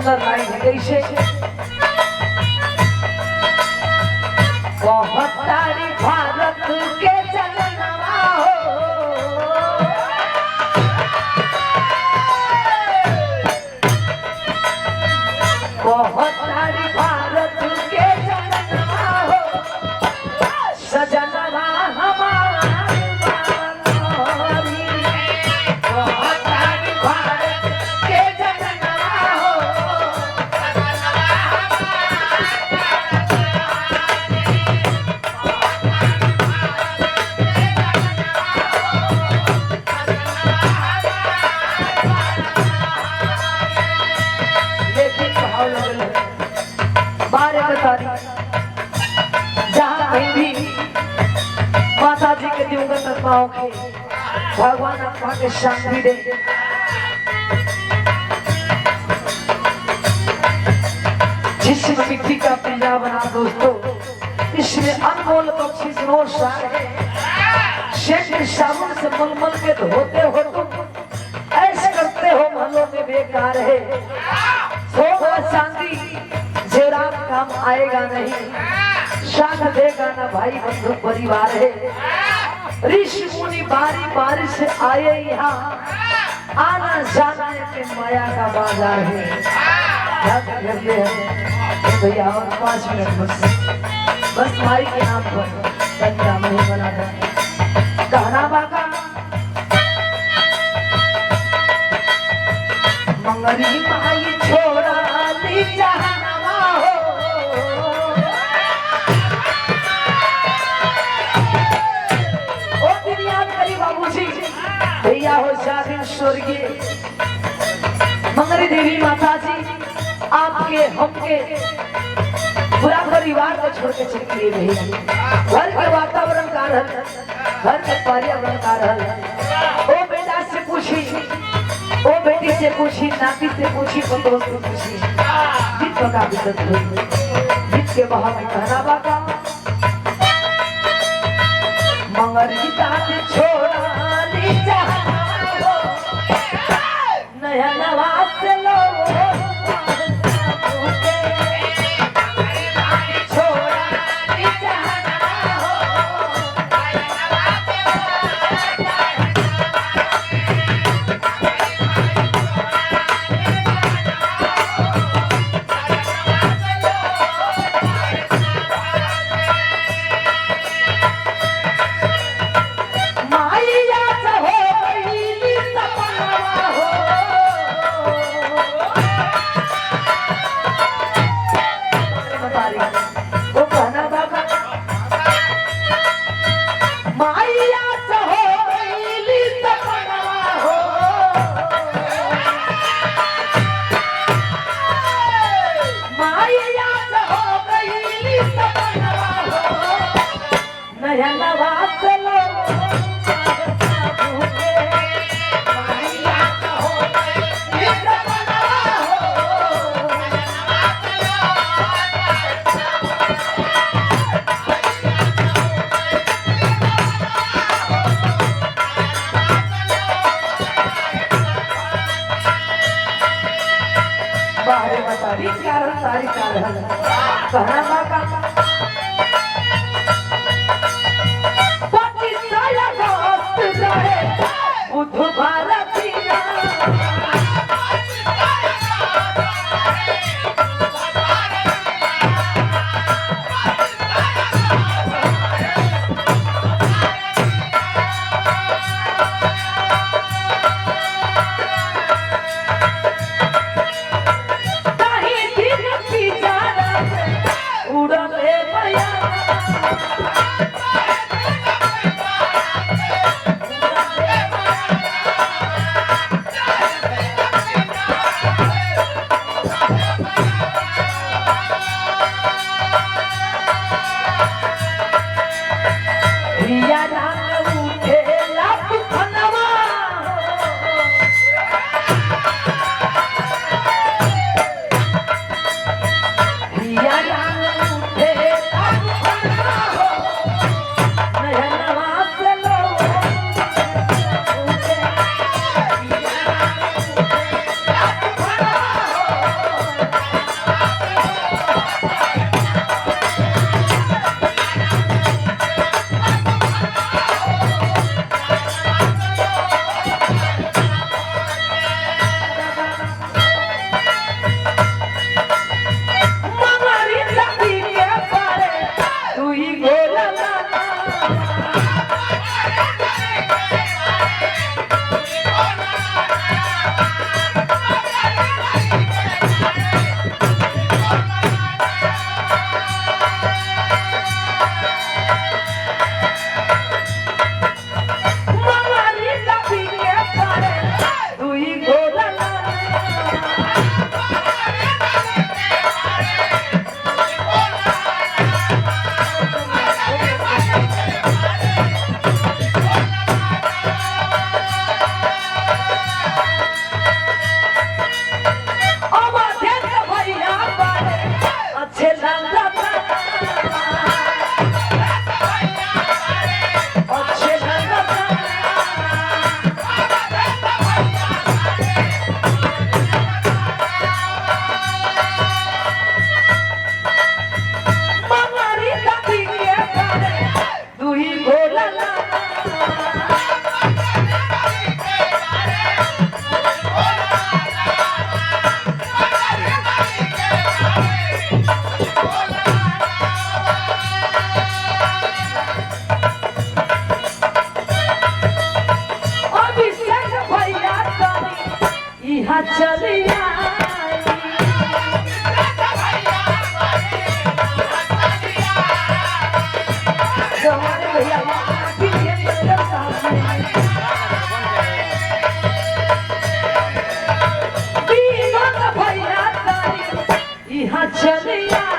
सुंदर लाइन है कैसे बहुत तारी भारत के जनवा हो बहुत तारी भारत के जनवा हो सजनवा हमारा बहुत तारी भारत के जनवा हो जहाँ कहीं भी माता जी के दिवंगत आत्माओं के भगवान आत्मा के शांति दे। जिसमें मिट्टी का पिंजरा बना दोस्तों, इसमें अनमोल पक्षी स्नो सारे शेख साबुन से मलमल के धोते हो तुम, ऐसे करते हो महलों में बेकार है। सोना चांदी जेरात काम आएगा नहीं, साथ देगा ना भाई बंधु परिवार है। ऋषि मुनि बारी बारी से आए यहाँ, आना जाना के माया का बाजार है। भैया और 5 मिनट बस माई के नाम पर पंजाब नहीं बना था कहना बाका मंगरी माई छोड़ा ली जहानवा हो ओ दिन याद करी बाबूजी भैया हो शादी स्वर्गीय मंगरी देवी माता जी आपके हमके पूरा परिवार को छोड़ के चली गई भैया। घर के वातावरण का रहल, घर के पर्यावरण का रहल। ओ बेटा से पूछी, ओ बेटी से पूछी, नाती से पूछी, बंधुओं से पूछी, जित का विदत हुई, जित के बहा में कहना बाका मंगर गीता से छोड़ा ली जहां नया नवाज से लो यहाँ चलिया भैया यहाँ चलिया